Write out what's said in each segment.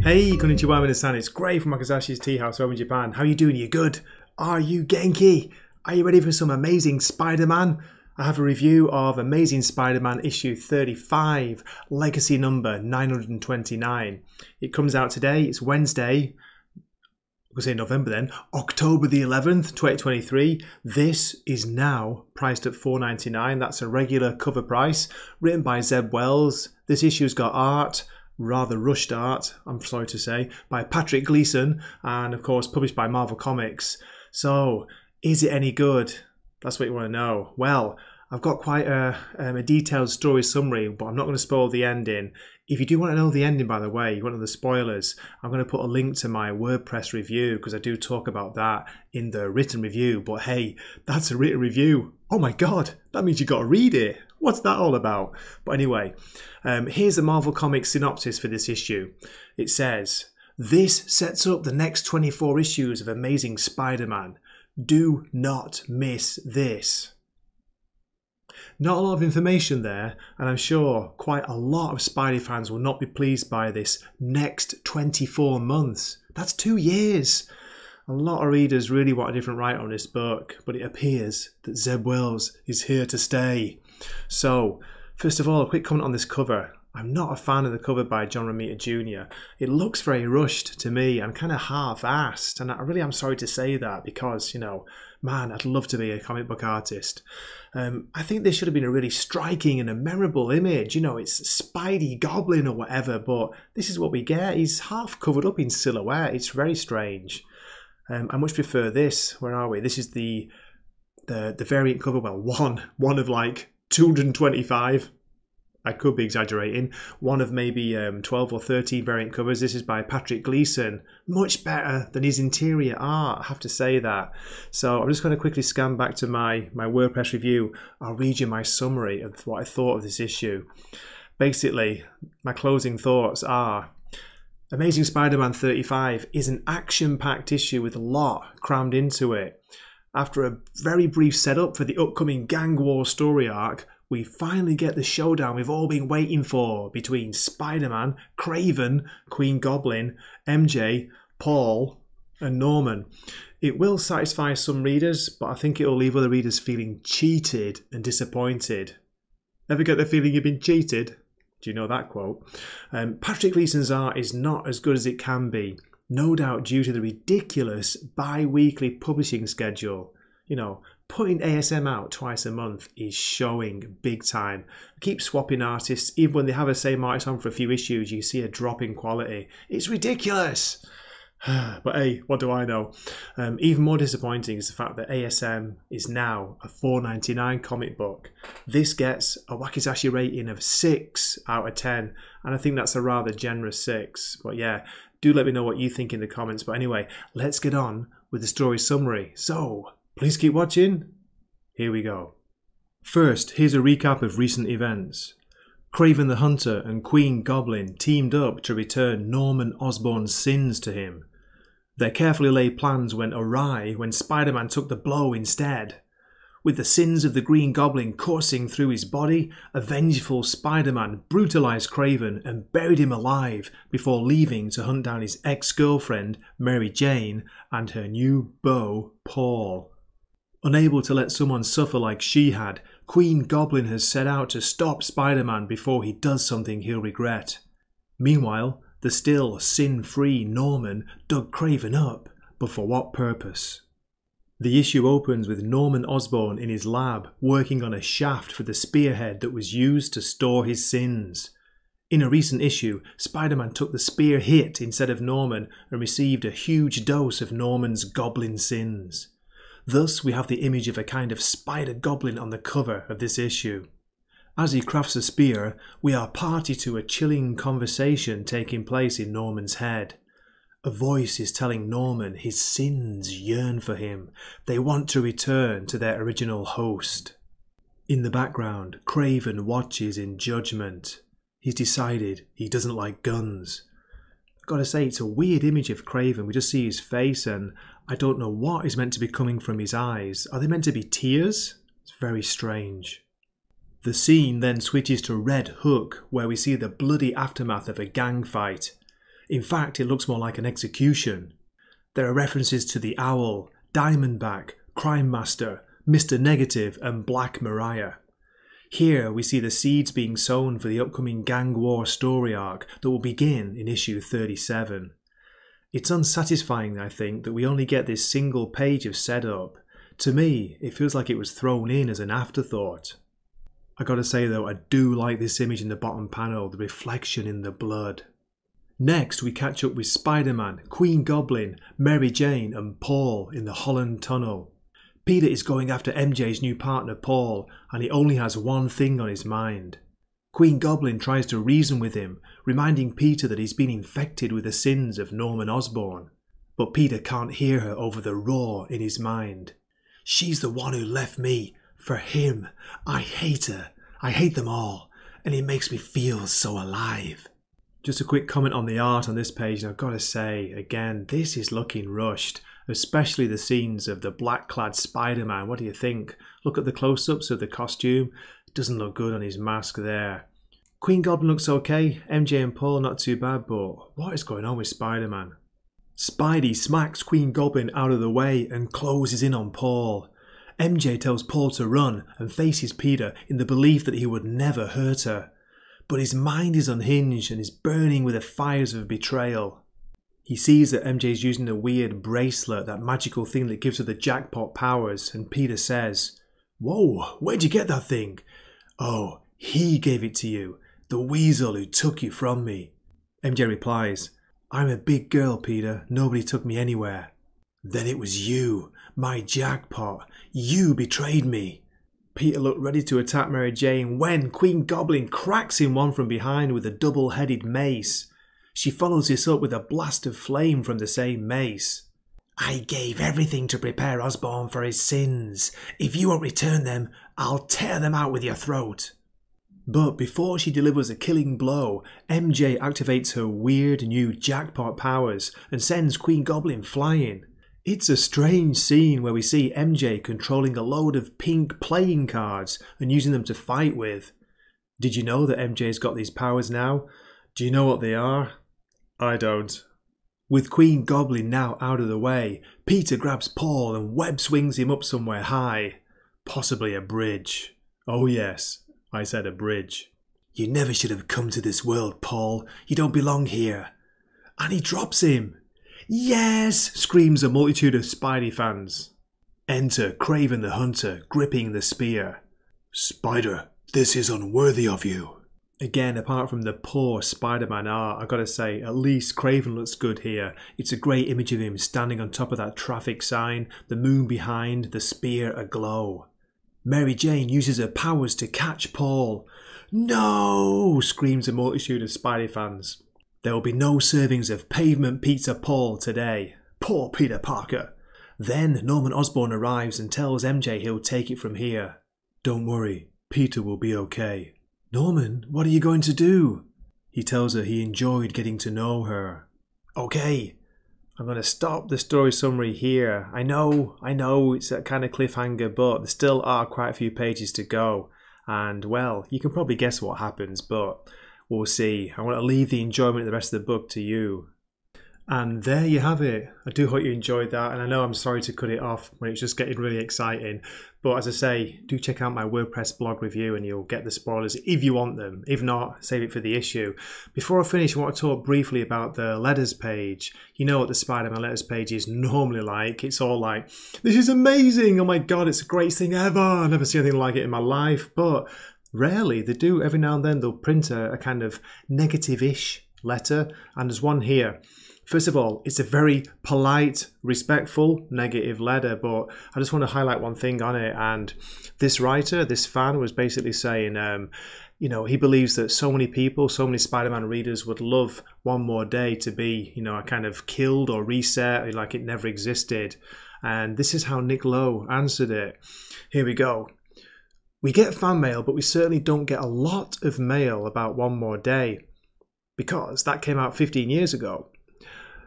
Hey, konnichiwa minasan, it's Gray from Wakizashi's Teahouse over in Japan. How are you doing? You good? Are you Genki? Are you ready for some Amazing Spider-Man? I have a review of Amazing Spider-Man issue 35, legacy number 929. It comes out today, it's Wednesday, we'll say November then, October the 11th, 2023. This is now priced at $4.99. That's a regular cover price, written by Zeb Wells. This issue's got art, rather rushed art, I'm sorry to say, by Patrick Gleason, and of course published by Marvel Comics. So, is it any good? That's what you want to know. Well, I've got quite a detailed story summary, but I'm not going to spoil the ending. If you do want to know the ending, by the way, you want to know the spoilers, I'm going to put a link to my WordPress review, because I do talk about that in the written review. But hey, that's a written review. Oh my god, that means you got to read it. What's that all about? But anyway, here's the Marvel Comics synopsis for this issue. It says, "This sets up the next 24 issues of Amazing Spider-Man. Do not miss this." Not a lot of information there, and I'm sure quite a lot of Spidey fans will not be pleased by this next 24 months. That's 2 years. A lot of readers really want a different write on this book, but it appears that Zeb Wells is here to stay. So, first of all, a quick comment on this cover. I'm not a fan of the cover by John Romita Jr. It looks very rushed to me and kind of half-assed, and I really am sorry to say that because, you know, man, I'd love to be a comic book artist. I think this should have been a really striking and a memorable image. You know, it's Spidey Goblin or whatever, but this is what we get. He's half covered up in silhouette. It's very strange. I much prefer this. Where are we? This is the variant cover. Well, one of like 225. I could be exaggerating. One of maybe 12 or 13 variant covers. This is by Patrick Gleason. Much better than his interior art, I have to say that. So I'm just going to quickly scan back to my WordPress review. I'll read you my summary of what I thought of this issue. Basically, my closing thoughts are: Amazing Spider-Man 35 is an action-packed issue with a lot crammed into it. After a very brief setup for the upcoming Gang War story arc, we finally get the showdown we've all been waiting for between Spider-Man, Kraven, Queen Goblin, MJ, Paul, and Norman. It will satisfy some readers, but I think it will leave other readers feeling cheated and disappointed. Ever get the feeling you've been cheated? Do you know that quote? Patrick Gleason's art is not as good as it can be, no doubt due to the ridiculous bi-weekly publishing schedule. You know, putting ASM out twice a month is showing big time. Keep swapping artists. Even when they have the same artist on for a few issues, you see a drop in quality. It's ridiculous. But hey, what do I know? Even more disappointing is the fact that ASM is now a $4.99 comic book. This gets a Wakizashi rating of 6 out of 10, and I think that's a rather generous 6. But yeah, do let me know what you think in the comments. But anyway, let's get on with the story summary. So, please keep watching. Here we go. First, here's a recap of recent events. Kraven the Hunter and Queen Goblin teamed up to return Norman Osborn's sins to him. Their carefully laid plans went awry when Spider-Man took the blow instead. With the sins of the Green Goblin coursing through his body, a vengeful Spider-Man brutalized Kraven and buried him alive before leaving to hunt down his ex-girlfriend, Mary Jane, and her new beau, Paul. Unable to let someone suffer like she had, Queen Goblin has set out to stop Spider-Man before he does something he'll regret. Meanwhile, the still sin-free Norman dug Kraven up, but for what purpose? The issue opens with Norman Osborn in his lab working on a shaft for the spearhead that was used to store his sins. In a recent issue, Spider-Man took the spear hit instead of Norman and received a huge dose of Norman's goblin sins. Thus, we have the image of a kind of spider goblin on the cover of this issue. As he crafts a spear, we are party to a chilling conversation taking place in Norman's head. A voice is telling Norman his sins yearn for him. They want to return to their original host. In the background, Kraven watches in judgment. He's decided he doesn't like guns. I've got to say, it's a weird image of Kraven. We just see his face and I don't know what is meant to be coming from his eyes. Are they meant to be tears? It's very strange. The scene then switches to Red Hook, where we see the bloody aftermath of a gang fight. In fact, it looks more like an execution. There are references to the Owl, Diamondback, Crime Master, Mr. Negative and Black Mariah. Here we see the seeds being sown for the upcoming gang war story arc that will begin in issue 37. It's unsatisfying, I think, that we only get this single page of setup. To me, it feels like it was thrown in as an afterthought. I gotta say though, I do like this image in the bottom panel, the reflection in the blood. Next, we catch up with Spider-Man, Queen Goblin, Mary Jane and Paul in the Holland Tunnel. Peter is going after MJ's new partner Paul, and he only has one thing on his mind. Queen Goblin tries to reason with him, reminding Peter that he's been infected with the sins of Norman Osborn. But Peter can't hear her over the roar in his mind. She's the one who left me. For him. I hate her. I hate them all. And it makes me feel so alive. Just a quick comment on the art on this page, and I've got to say, again, this is looking rushed. Especially the scenes of the black-clad Spider-Man. What do you think? Look at the close-ups of the costume. Doesn't look good on his mask there. Queen Goblin looks okay. MJ and Paul not too bad, but what is going on with Spider-Man? Spidey smacks Queen Goblin out of the way and closes in on Paul. MJ tells Paul to run and faces Peter in the belief that he would never hurt her. But his mind is unhinged and is burning with the fires of betrayal. He sees that MJ is using a weird bracelet, that magical thing that gives her the jackpot powers, and Peter says, "Whoa, where'd you get that thing?" "Oh, he gave it to you, the weasel who took you from me." MJ replies, "I'm a big girl, Peter. Nobody took me anywhere." "Then it was you, my jackpot. You betrayed me." Peter looked ready to attack Mary Jane when Queen Goblin cracks him one from behind with a double-headed mace. She follows this up with a blast of flame from the same mace. "I gave everything to prepare Osborn for his sins. If you won't return them, I'll tear them out with your throat." But before she delivers a killing blow, MJ activates her weird new jackpot powers and sends Queen Goblin flying. It's a strange scene where we see MJ controlling a load of pink playing cards and using them to fight with. Did you know that MJ's got these powers now? Do you know what they are? I don't. With Queen Goblin now out of the way, Peter grabs Paul and web swings him up somewhere high. Possibly a bridge. Oh yes, I said a bridge. "You never should have come to this world, Paul. You don't belong here." And he drops him. "Yes!" screams a multitude of Spidey fans. Enter Kraven the Hunter, gripping the spear. "Spider, this is unworthy of you." Again, apart from the poor Spider-Man art, I've got to say, at least Kraven looks good here. It's a great image of him standing on top of that traffic sign, the moon behind, the spear aglow. Mary Jane uses her powers to catch Paul. "No!" screams a multitude of Spidey fans. There will be no servings of pavement pizza Paul today. Poor Peter Parker. Then Norman Osborn arrives and tells MJ he'll take it from here. "Don't worry, Peter will be okay." "Norman, what are you going to do?" He tells her he enjoyed getting to know her. Okay, I'm going to stop the story summary here. I know it's a kind of cliffhanger, but there still are quite a few pages to go. And, well, you can probably guess what happens, but we'll see. I want to leave the enjoyment of the rest of the book to you. And there you have it. I do hope you enjoyed that, and I know I'm sorry to cut it off when it's just getting really exciting. But as I say, do check out my WordPress blog review and you'll get the spoilers if you want them. If not, save it for the issue. Before I finish, I want to talk briefly about the letters page. You know what the Spider-Man letters page is normally like. It's all like, "This is amazing! Oh my god, it's the greatest thing ever! I've never seen anything like it in my life." But rarely, they do, every now and then, they'll print a kind of negative-ish letter. And there's one here. First of all, it's a very polite, respectful, negative letter, but I just want to highlight one thing on it. And this writer, this fan, was basically saying, you know, he believes that so many people, so many Spider-Man readers would love One More Day to be, you know, a kind of killed or reset, like it never existed. And this is how Nick Lowe answered it. Here we go. "We get fan mail, but we certainly don't get a lot of mail about One More Day, because that came out 15 years ago.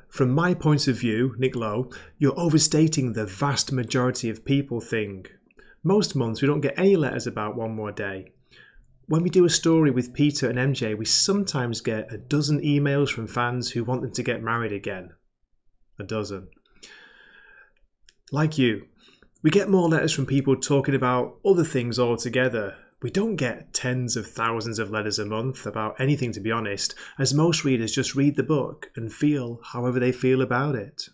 From my point of view, Nick Lowe, you're overstating the vast majority of people thing. Most months we don't get any letters about One More Day. when we do a story with Peter and MJ, we sometimes get a dozen emails from fans who want them to get married again. A dozen. Like you, we get more letters from people talking about other things altogether. We don't get tens of thousands of letters a month about anything, to be honest, as most readers just read the book and feel however they feel about it.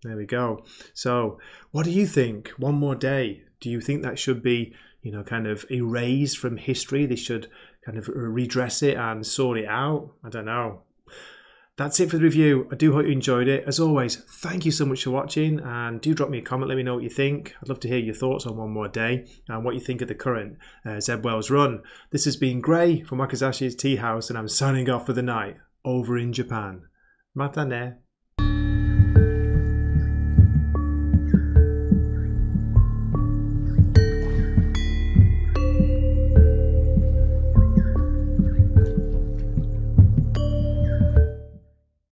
There we go. So, what do you think? One more day. Do you think that should be, kind of erased from history? They should kind of redress it and sort it out? I don't know. That's it for the review. I do hope you enjoyed it. As always, thank you so much for watching, and do drop me a comment. Let me know what you think. I'd love to hear your thoughts on One More Day and what you think of the current Zeb Wells run. This has been Gray from Wakizashi's Teahouse, and I'm signing off for the night over in Japan. Mata ne.